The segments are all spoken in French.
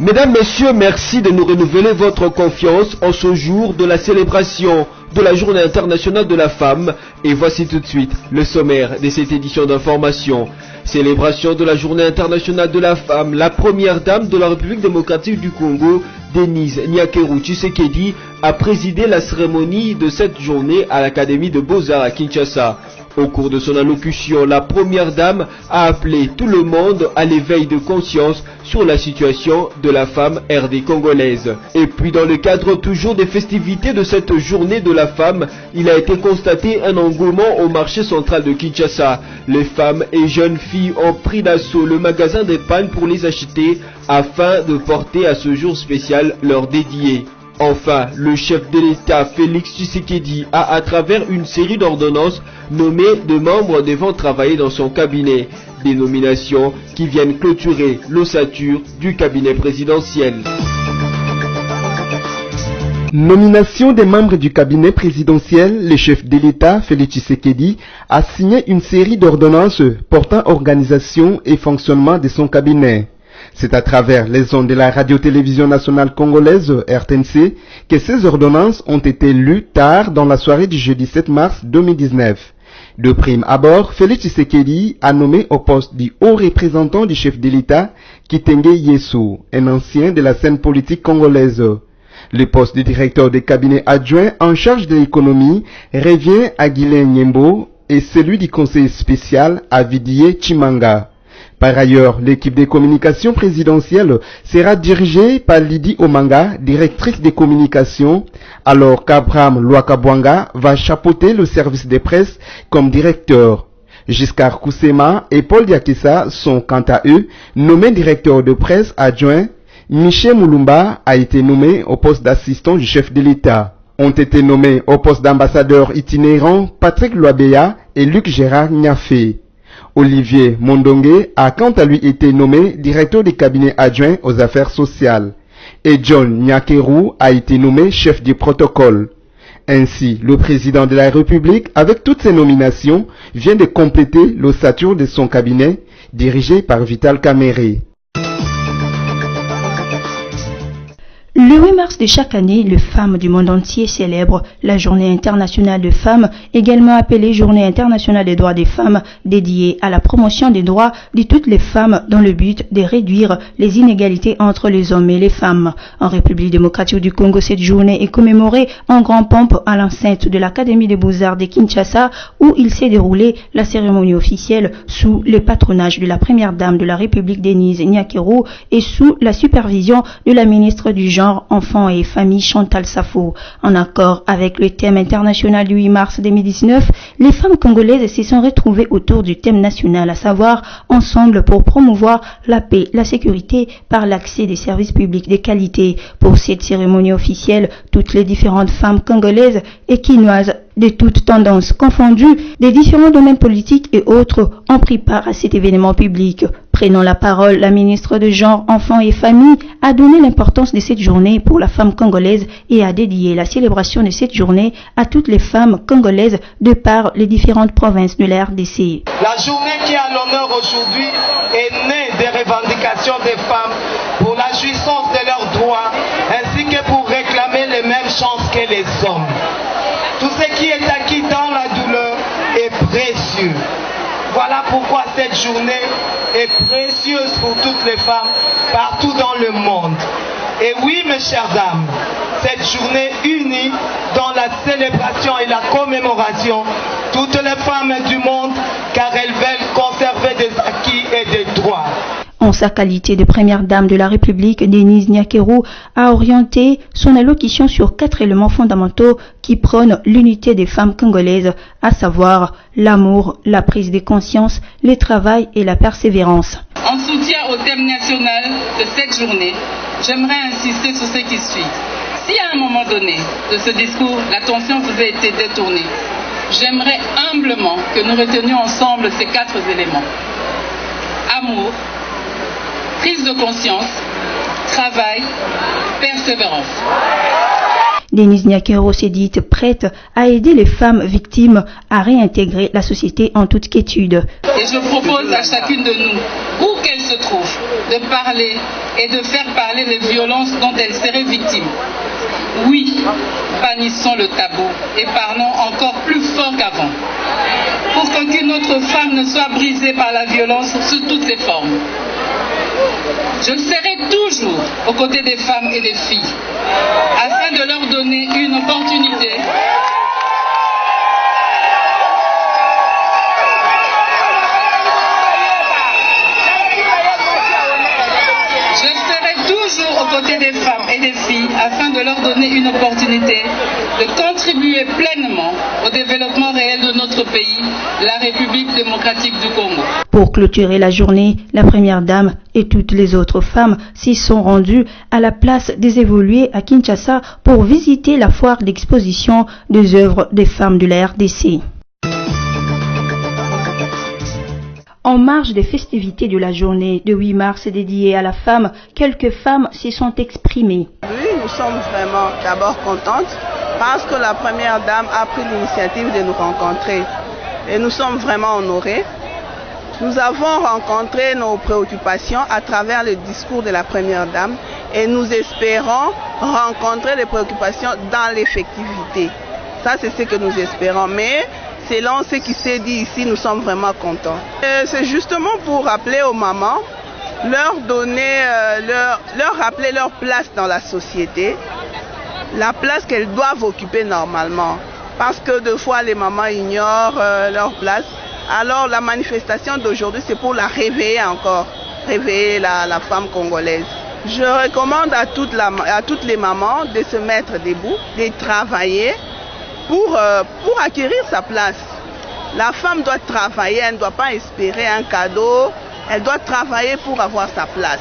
Mesdames, Messieurs, merci de nous renouveler votre confiance en ce jour de la célébration de la Journée internationale de la femme. Et voici tout de suite le sommaire de cette édition d'information. Célébration de la Journée internationale de la femme, la première dame de la République démocratique du Congo, Denise Nyakeru Tshisekedi, a présidé la cérémonie de cette journée à l'Académie de Beaux-Arts à Kinshasa. Au cours de son allocution, la première dame a appelé tout le monde à l'éveil de conscience sur la situation de la femme RD congolaise. Et puis dans le cadre toujours des festivités de cette journée de la femme, il a été constaté un engouement au marché central de Kinshasa. Les femmes et jeunes filles ont pris d'assaut le magasin d'épargne pour les acheter afin de porter à ce jour spécial leur dédié. Enfin, le chef de l'État, Félix Tshisekedi, a à travers une série d'ordonnances nommé des membres devant travailler dans son cabinet. Des nominations qui viennent clôturer l'ossature du cabinet présidentiel. Nomination des membres du cabinet présidentiel, le chef de l'État, Félix Tshisekedi, a signé une série d'ordonnances portant organisation et fonctionnement de son cabinet. C'est à travers les ondes de la radio-télévision nationale congolaise, RTNC, que ces ordonnances ont été lues tard dans la soirée du jeudi 7 mars 2019. De prime abord, Félix Tshisekedi a nommé au poste du haut représentant du chef de l'État, Kitenge Yesu, un ancien de la scène politique congolaise. Le poste de directeur des cabinets adjoints en charge de l'économie revient à Guilain Nyembo et celui du conseil spécial à Vidier Chimanga. Par ailleurs, l'équipe de communication présidentielle sera dirigée par Lydie Omanga, directrice des communications, alors qu'Abraham Lwakabwanga va chapeauter le service de presse comme directeur. Giscard Koussema et Paul Diakissa sont quant à eux nommés directeurs de presse adjoints. Michel Moulumba a été nommé au poste d'assistant du chef de l'État. Ont été nommés au poste d'ambassadeur itinérant Patrick Loabeya et Luc Gérard Niafé. Olivier Mondongue a quant à lui été nommé directeur des cabinets adjoints aux affaires sociales. Et John Nyakeru a été nommé chef du protocole. Ainsi, le président de la République, avec toutes ces nominations, vient de compléter l'ossature de son cabinet, dirigé par Vital Kamerhe. Le 8 mars de chaque année, les femmes du monde entier célèbrent la Journée internationale des femmes, également appelée Journée internationale des droits des femmes, dédiée à la promotion des droits de toutes les femmes dans le but de réduire les inégalités entre les hommes et les femmes. En République démocratique du Congo, cette journée est commémorée en grande pompe à l'enceinte de l'Académie des Beaux-Arts de Kinshasa, où il s'est déroulé la cérémonie officielle sous le patronage de la première dame de la République, Denise Nyakeru, et sous la supervision de la ministre du Genre, Enfants et Familles, Chantal Safo. En accord avec le thème international du 8 mars 2019, les femmes congolaises se sont retrouvées autour du thème national, à savoir ensemble pour promouvoir la paix, la sécurité par l'accès des services publics de qualité. Pour cette cérémonie officielle, toutes les différentes femmes congolaises et quinoises de toutes tendances confondues, des différents domaines politiques et autres ont pris part à cet événement public. Prenant la parole, la ministre de Genre, Enfants et Familles a donné l'importance de cette journée pour la femme congolaise et a dédié la célébration de cette journée à toutes les femmes congolaises de par les différentes provinces de la RDC. La journée qui a l'honneur aujourd'hui est née des revendications des femmes pour la jouissance de leurs droits ainsi que pour réclamer les mêmes chances que les hommes. Tout ce qui est acquis dans la douleur est précieux. Voilà pourquoi cette journée est précieuse pour toutes les femmes partout dans le monde. Et oui, mes chères dames, cette journée unit dans la célébration et la commémoration toutes les femmes du monde car elles veulent conserver des acquis et des droits. En sa qualité de première dame de la République, Denise Nyakeru a orienté son allocution sur 4 éléments fondamentaux qui prônent l'unité des femmes congolaises, à savoir l'amour, la prise de conscience, le travail et la persévérance. En soutien au thème national de cette journée, j'aimerais insister sur ce qui suit. Si à un moment donné de ce discours, l'attention vous a été détournée, j'aimerais humblement que nous retenions ensemble ces 4 éléments. Amour, prise de conscience, travail, persévérance. Denise Nyakero s'est dite prête à aider les femmes victimes à réintégrer la société en toute quiétude. Et je propose à chacune de nous, où qu'elle se trouve, de parler et de faire parler les violences dont elle serait victime. Oui, bannissons le tabou et parlons encore plus fort qu'avant, pour qu'aucune autre femme ne soit brisée par la violence sous toutes ses formes. Je serai toujours aux côtés des femmes et des filles, afin de leur donner une opportunité. Je serai toujours aux côtés des femmes et des filles afin de leur donner une opportunité de contribuer pleinement au développement réel de notre pays, la République démocratique du Congo. Pour clôturer la journée, la première dame et toutes les autres femmes s'y sont rendues à la place des évolués à Kinshasa pour visiter la foire d'exposition des œuvres des femmes de la RDC. En marge des festivités de la journée de 8 mars dédiée à la femme, quelques femmes s'y sont exprimées. Oui, nous sommes vraiment d'abord contentes parce que la première dame a pris l'initiative de nous rencontrer et nous sommes vraiment honorés. Nous avons rencontré nos préoccupations à travers le discours de la première dame et nous espérons rencontrer les préoccupations dans l'effectivité. Ça, c'est ce que nous espérons. Mais selon ce qui s'est dit ici, nous sommes vraiment contents. C'est justement pour rappeler aux mamans, leur donner, leur rappeler leur place dans la société, la place qu'elles doivent occuper normalement. Parce que des fois, les mamans ignorent leur place. Alors la manifestation d'aujourd'hui, c'est pour la réveiller encore, réveiller la femme congolaise. Je recommande à toutes les mamans de se mettre debout, de travailler pour acquérir sa place. La femme doit travailler, elle ne doit pas espérer un cadeau, elle doit travailler pour avoir sa place.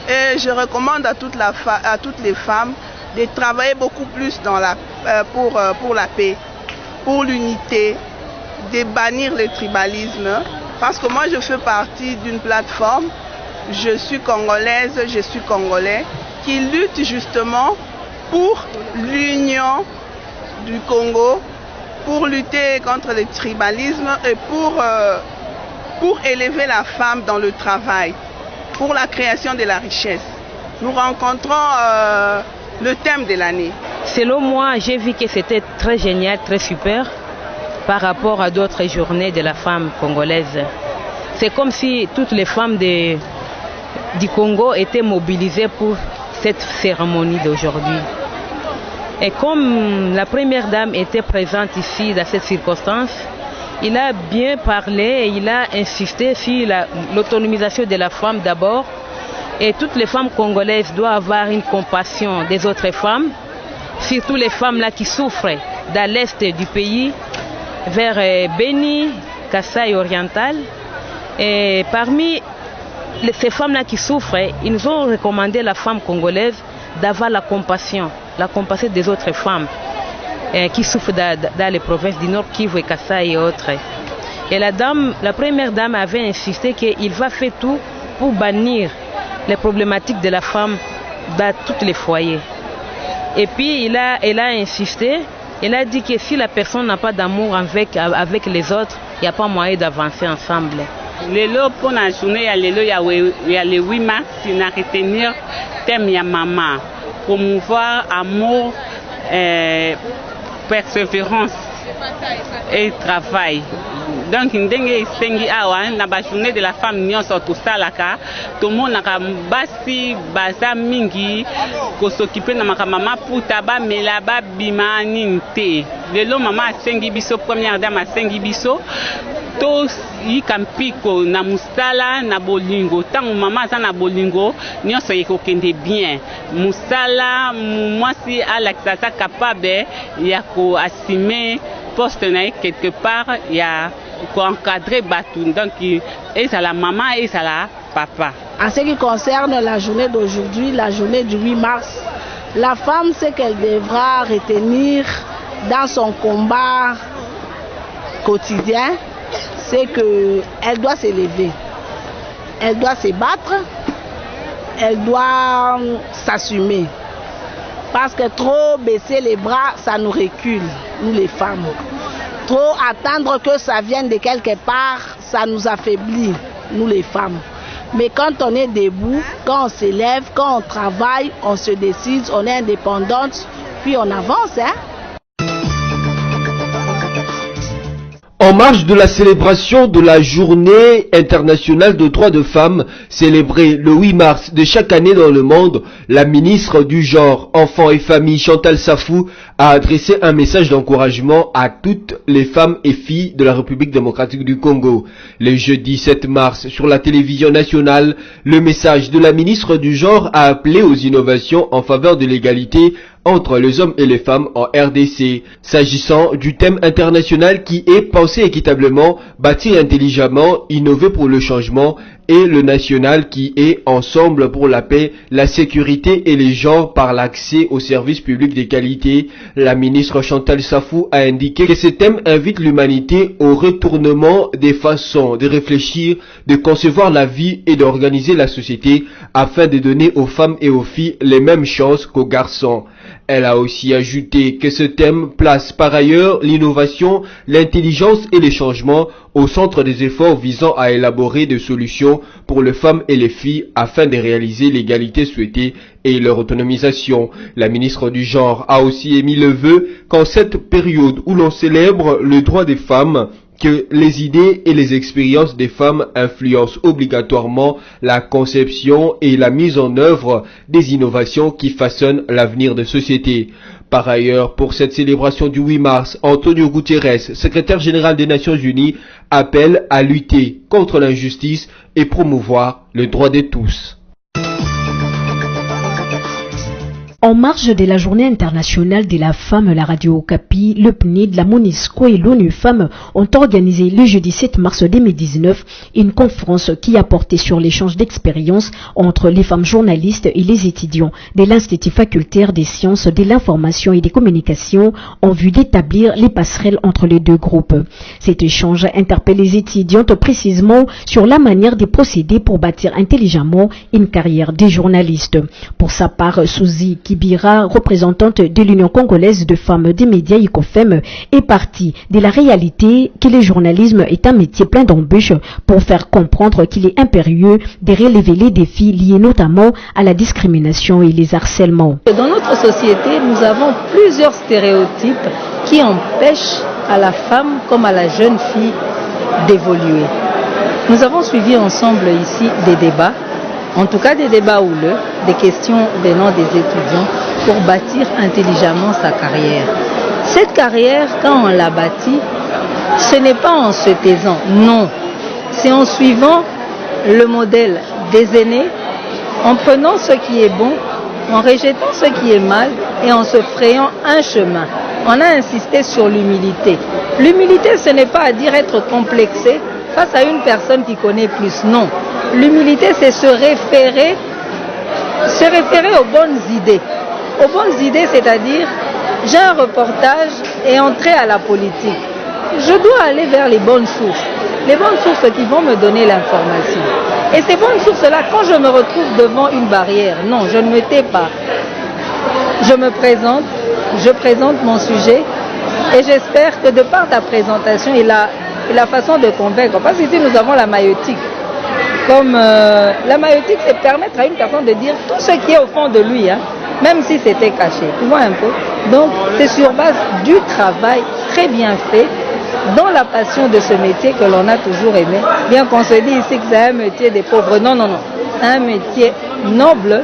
Et je recommande à toutes les femmes de travailler beaucoup plus pour la paix, pour l'unité, de bannir le tribalisme. Parce que moi je fais partie d'une plateforme, je suis congolaise, je suis congolais, qui lutte justement pour l'union du Congo, pour lutter contre le tribalisme et pour élever la femme dans le travail, pour la création de la richesse. Nous rencontrons le thème de l'année. Selon moi, j'ai vu que c'était très génial, très super par rapport à d'autres journées de la femme congolaise. C'est comme si toutes les femmes du Congo étaient mobilisées pour cette cérémonie d'aujourd'hui. Et comme la première dame était présente ici dans cette circonstance, il a bien parlé et il a insisté sur l'autonomisation de la femme d'abord. Et toutes les femmes congolaises doivent avoir une compassion des autres femmes, surtout les femmes là qui souffrent dans l'est du pays, vers Beni, Kasaï oriental. Et parmi ces femmes-là qui souffrent, ils nous ont recommandé la femme congolaise d'avoir la compassion des autres femmes qui souffrent dans les provinces du Nord, Kivu et Kasaï et autres. Et la première dame avait insisté qu'il va faire tout pour bannir les problématiques de la femme dans tous les foyers. Et puis elle a insisté, elle a dit que si la personne n'a pas d'amour avec les autres, il n'y a pas moyen d'avancer ensemble. Lelo pour la journée il y a le 8 mars, il a retenir thème ya maman, promouvoir amour, persévérance et travail. Donc ndenge isengi awa na ba journée de la femme nyonso tosalaka tomonaka basi baza mingi kosokipe na makamama puta bamela babima nini te. Lelo mama asengi biso, première dame asengi biso to yika mpiko na musala na bolingo. Tango mama aza na bolingo nyonso ekokende bien. Musala mwasi alakisa capable ya ko assumer poste na quelque part ya pour encadrer Batou. Donc, et c'est la maman et c'est la papa. En ce qui concerne la journée d'aujourd'hui, la journée du 8 mars, la femme, ce qu'elle devra retenir dans son combat quotidien, c'est qu'elle doit s'élever. Elle doit se battre, elle doit s'assumer. Parce que trop baisser les bras, ça nous recule, nous les femmes. Trop attendre que ça vienne de quelque part, ça nous affaiblit, nous les femmes. Mais quand on est debout, quand on s'élève, quand on travaille, on se décide, on est indépendante, puis on avance, hein. En marge de la célébration de la Journée internationale de droits de femmes, célébrée le 8 mars de chaque année dans le monde, la ministre du Genre, Enfants et Familles, Chantal Safou, a adressé un message d'encouragement à toutes les femmes et filles de la République démocratique du Congo. Le jeudi 7 mars, sur la télévision nationale, le message de la ministre du Genre a appelé aux innovations en faveur de l'égalité entre les hommes et les femmes en RDC, s'agissant du thème international qui est penser équitablement, bâtir intelligemment, innover pour le changement, et le national qui est ensemble pour la paix, la sécurité et les genres par l'accès aux services publics de qualité. La ministre Chantal Safou a indiqué que ce thème invite l'humanité au retournement des façons de réfléchir, de concevoir la vie et d'organiser la société afin de donner aux femmes et aux filles les mêmes chances qu'aux garçons. Elle a aussi ajouté que ce thème place par ailleurs l'innovation, l'intelligence et les changements au centre des efforts visant à élaborer des solutions pour les femmes et les filles afin de réaliser l'égalité souhaitée et leur autonomisation. La ministre du Genre a aussi émis le vœu qu'en cette période où l'on célèbre le droit des femmes, que les idées et les expériences des femmes influencent obligatoirement la conception et la mise en œuvre des innovations qui façonnent l'avenir de société. Par ailleurs, pour cette célébration du 8 mars, Antonio Guterres, secrétaire général des Nations Unies, appelle à lutter contre l'injustice et promouvoir le droit de tous. En marge de la Journée internationale de la femme, la Radio Okapi, le PNID, la MONUSCO et l'ONU Femmes ont organisé le jeudi 7 mars 2019 une conférence qui a porté sur l'échange d'expériences entre les femmes journalistes et les étudiants de l'Institut facultaire des sciences de l'information et des communications en vue d'établir les passerelles entre les deux groupes. Cet échange interpelle les étudiantes précisément sur la manière de procéder pour bâtir intelligemment une carrière de journaliste. Pour sa part, Suzy Kibira, représentante de l'Union congolaise de femmes des médias ICOFEM, est partie de la réalité que le journalisme est un métier plein d'embûches pour faire comprendre qu'il est impérieux de relever les défis liés notamment à la discrimination et les harcèlements. Dans notre société, nous avons plusieurs stéréotypes qui empêchent à la femme comme à la jeune fille d'évoluer. Nous avons suivi ensemble ici des débats, en tout cas des débats houleux, des questions venant des étudiants pour bâtir intelligemment sa carrière. Cette carrière, quand on la bâtit, ce n'est pas en se taisant, non. C'est en suivant le modèle des aînés, en prenant ce qui est bon, en rejetant ce qui est mal et en se frayant un chemin. On a insisté sur l'humilité. L'humilité, ce n'est pas à dire être complexé face à une personne qui connaît plus, non. L'humilité, c'est se référer aux bonnes idées. Aux bonnes idées, c'est-à-dire, j'ai un reportage et entrer à la politique. Je dois aller vers les bonnes sources qui vont me donner l'information. Et ces bonnes sources-là, quand je me retrouve devant une barrière, non, je ne me tais pas. Je me présente, je présente mon sujet et j'espère que de par ta présentation et la façon de convaincre, parce qu'ici nous avons la maïotique. Comme la maïotique, c'est permettre à une personne de dire tout ce qui est au fond de lui, hein, même si c'était caché. Tu vois un peu? Donc, c'est sur base du travail très bien fait, dans la passion de ce métier que l'on a toujours aimé. Bien qu'on se dise ici que c'est un métier des pauvres. Non, non, non. C'est un métier noble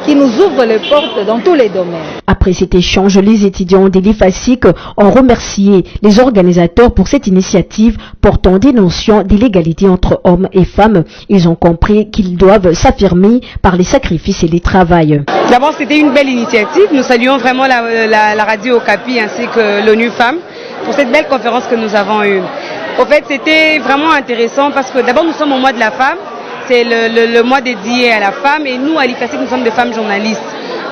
qui nous ouvre les portes dans tous les domaines. Après cet échange, les étudiants de l'IFASIC ont remercié les organisateurs pour cette initiative portant des notions d'égalité entre hommes et femmes. Ils ont compris qu'ils doivent s'affirmer par les sacrifices et les travail. D'abord, c'était une belle initiative. Nous saluons vraiment la radio Okapi ainsi que l'ONU Femmes pour cette belle conférence que nous avons eue. Au fait, c'était vraiment intéressant parce que d'abord, nous sommes au mois de la femme. C'est le mois dédié à la femme et nous, à l'IFASIC, nous sommes des femmes journalistes.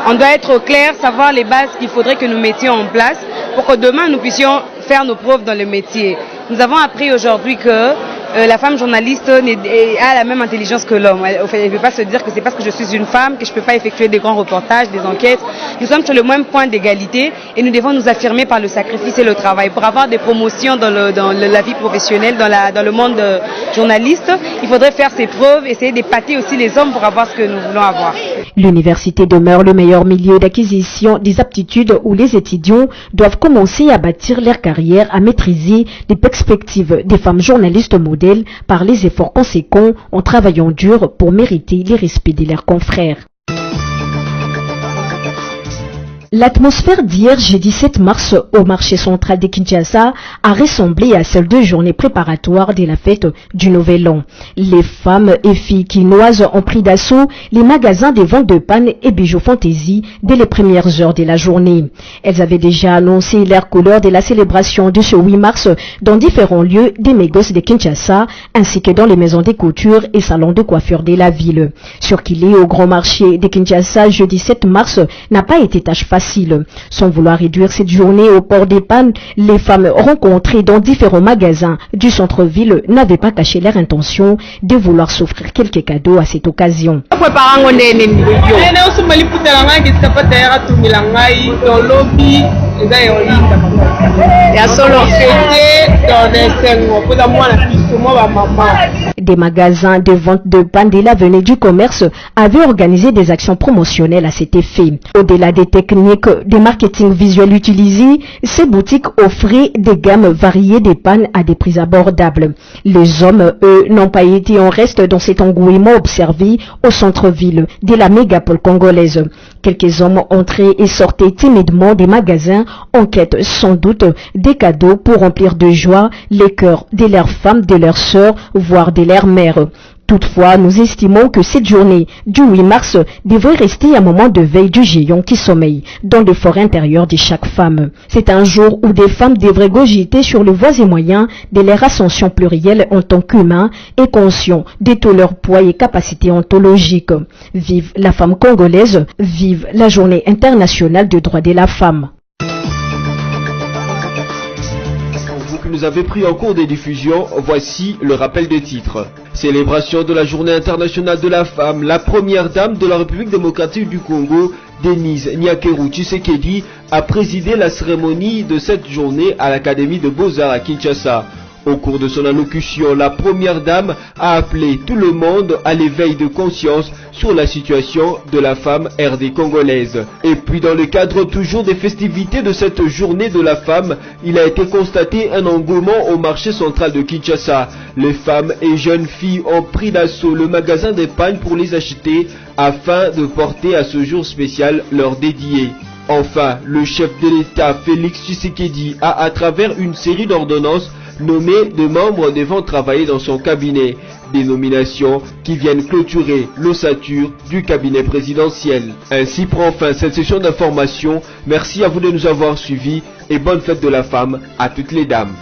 On doit être au clair, savoir les bases qu'il faudrait que nous mettions en place pour que demain, nous puissions faire nos preuves dans le métier. Nous avons appris aujourd'hui que la femme journaliste a la même intelligence que l'homme. Elle ne peut pas se dire que c'est parce que je suis une femme que je ne peux pas effectuer des grands reportages, des enquêtes. Nous sommes sur le même point d'égalité et nous devons nous affirmer par le sacrifice et le travail. Pour avoir des promotions dans la vie professionnelle, dans le monde journaliste, il faudrait faire ses preuves, essayer d'épater aussi les hommes pour avoir ce que nous voulons avoir. L'université demeure le meilleur milieu d'acquisition des aptitudes où les étudiants doivent commencer à bâtir leur carrière, à maîtriser les perspectives des femmes journalistes modèles par les efforts conséquents en travaillant dur pour mériter les respects de leurs confrères. L'atmosphère d'hier, jeudi 7 mars, au marché central de Kinshasa, a ressemblé à celle de journée préparatoire de la fête du Nouvel An. Les femmes et filles quinoises ont pris d'assaut les magasins de vente de pannes et bijoux fantaisie dès les premières heures de la journée. Elles avaient déjà annoncé leur couleur de la célébration de ce 8 mars dans différents lieux des négoces de Kinshasa, ainsi que dans les maisons de couture et salons de coiffure de la ville. Circuler au grand marché de Kinshasa jeudi 7 mars n'a pas été tâche facile. Sans vouloir réduire cette journée au port des pannes, les femmes rencontrées dans différents magasins du centre-ville n'avaient pas caché leur intention de vouloir s'offrir quelques cadeaux à cette occasion. Des magasins de vente de pannes de l'avenue du commerce avaient organisé des actions promotionnelles à cet effet. Au-delà des techniques de marketing visuel utilisées, ces boutiques offraient des gammes variées de pannes à des prix abordables. Les hommes, eux, n'ont pas été en reste dans cet engouement observé au centre-ville de la mégapole congolaise. Quelques hommes entraient et sortaient timidement des magasins en quête sans doute des cadeaux pour remplir de joie les cœurs de leurs femmes, de leurs sœurs, voire de leurs mères. Toutefois, nous estimons que cette journée du 8 mars devrait rester un moment de veille du géant qui sommeille dans le fort intérieur de chaque femme. C'est un jour où des femmes devraient cogiter sur le voies et moyens de leur ascension plurielle en tant qu'humains et conscients de tout leur poids et capacités ontologiques. Vive la femme congolaise, vive la journée internationale des droits de la femme. Nous avez pris en cours des diffusions, voici le rappel des titres. Célébration de la journée internationale de la femme, la première dame de la République démocratique du Congo, Denise Nyakeru Tshisekedi, a présidé la cérémonie de cette journée à l'Académie de Beaux-Arts à Kinshasa. Au cours de son allocution, la première dame a appelé tout le monde à l'éveil de conscience sur la situation de la femme RD congolaise. Et puis dans le cadre toujours des festivités de cette journée de la femme, il a été constaté un engouement au marché central de Kinshasa. Les femmes et jeunes filles ont pris d'assaut le magasin des pannes pour les acheter afin de porter à ce jour spécial leur dédié. Enfin, le chef de l'État Félix Tshisekedi a à travers une série d'ordonnances nommé des membres devant travailler dans son cabinet, des nominations qui viennent clôturer l'ossature du cabinet présidentiel. Ainsi prend fin cette session d'information. Merci à vous de nous avoir suivis et bonne fête de la femme à toutes les dames.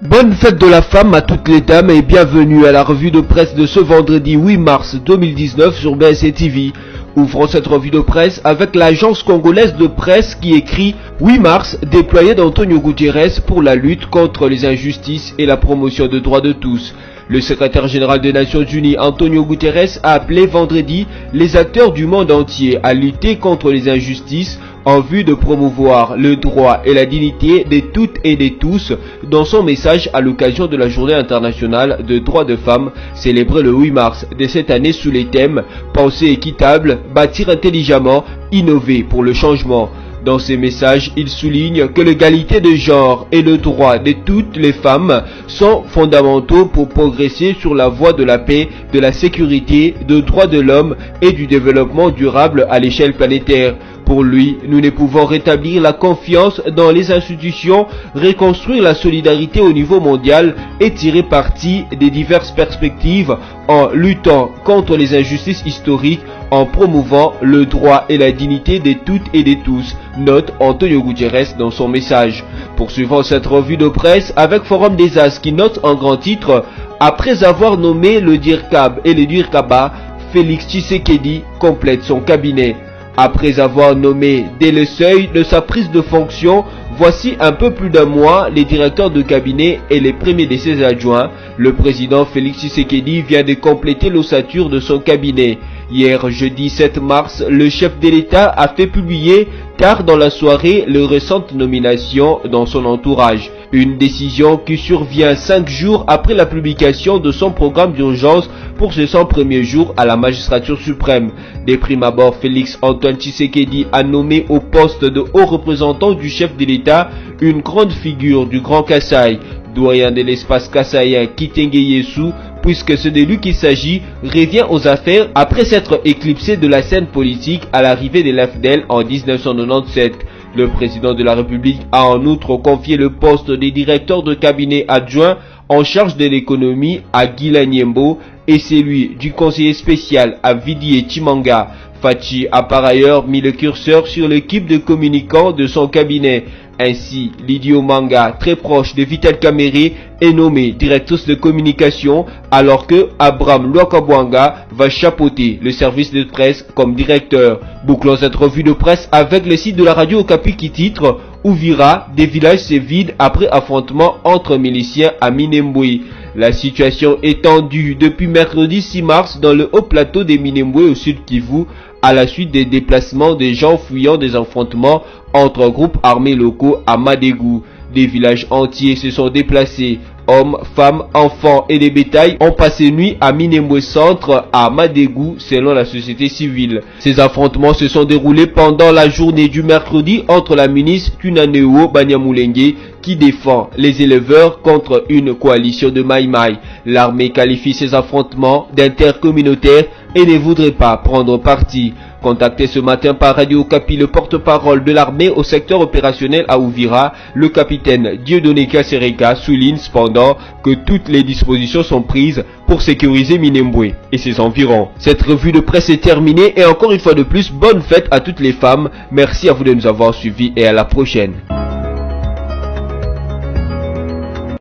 Bonne fête de la femme à toutes les dames et bienvenue à la revue de presse de ce vendredi 8 mars 2019 sur BSC TV. Ouvrons cette revue de presse avec l'agence congolaise de presse qui écrit 8 mars, déployé d'Antonio Guterres pour la lutte contre les injustices et la promotion des droits de tous. Le secrétaire général des Nations Unies, Antonio Guterres, a appelé vendredi les acteurs du monde entier à lutter contre les injustices en vue de promouvoir le droit et la dignité de toutes et de tous dans son message à l'occasion de la Journée internationale des droits des femmes célébrée le 8 mars de cette année sous les thèmes « Penser équitable, bâtir intelligemment, innover pour le changement ». Dans ces messages, il souligne que l'égalité de genre et le droit de toutes les femmes sont fondamentaux pour progresser sur la voie de la paix, de la sécurité, des droits de l'homme et du développement durable à l'échelle planétaire. Pour lui, nous ne pouvons rétablir la confiance dans les institutions, reconstruire la solidarité au niveau mondial et tirer parti des diverses perspectives en luttant contre les injustices historiques, en promouvant le droit et la dignité de toutes et de tous, note Antonio Guterres dans son message. Poursuivons cette revue de presse avec Forum des As qui note en grand titre « Après avoir nommé le DIRCAB et le DIRCABA, Félix Tshisekedi complète son cabinet. » Après avoir nommé dès le seuil de sa prise de fonction, voici un peu plus d'un mois, les directeurs de cabinet et les premiers de ses adjoints, le président Félix Tshisekedi vient de compléter l'ossature de son cabinet. Hier, jeudi 7 mars, le chef de l'État a fait publier tard dans la soirée les récentes nominations dans son entourage. Une décision qui survient 5 jours après la publication de son programme d'urgence pour ses 100 premiers jours à la magistrature suprême. Des prime abord, Félix Antoine Tshisekedi a nommé au poste de haut représentant du chef de l'État une grande figure du Grand Kasaï, doyen de l'espace kassaïen Kitenge Yesu, puisque c'est de lui qu'il s'agit, revient aux affaires après s'être éclipsé de la scène politique à l'arrivée de l'AFDEL en 1997. Le président de la République a en outre confié le poste des directeurs de cabinet adjoints en charge de l'économie à Guila Niembo et celui du conseiller spécial à Vidier Chimanga. Fachi a par ailleurs mis le curseur sur l'équipe de communicants de son cabinet. Ainsi, Lydie Omanga, très proche de Vital Kamerhe, est nommée directrice de communication, alors que Abraham Lwakabwanga va chapeauter le service de presse comme directeur. Bouclons cette revue de presse avec le site de la radio Okapi qui titre « Ouvira, des villages se vident après affrontement entre miliciens à Minembwe ». La situation est tendue depuis mercredi 6 mars dans le haut plateau des Minembwe au sud Kivu, à la suite des déplacements des gens fuyant des affrontements entre groupes armés locaux à Madégou. Des villages entiers se sont déplacés. Hommes, femmes, enfants et des bétails ont passé nuit à Minembwe Centre à Madégou selon la société civile. Ces affrontements se sont déroulés pendant la journée du mercredi entre la ministre Tunaneo Banyamulenge qui défend les éleveurs contre une coalition de Maïmaï. L'armée qualifie ces affrontements d'intercommunautaires et ne voudrait pas prendre parti. Contacté ce matin par Radio Okapi, le porte-parole de l'armée au secteur opérationnel à Ouvira, le capitaine Dieudonné Kasereka souligne cependant que toutes les dispositions sont prises pour sécuriser Minembwe et ses environs. Cette revue de presse est terminée et encore une fois de plus, bonne fête à toutes les femmes. Merci à vous de nous avoir suivis et à la prochaine.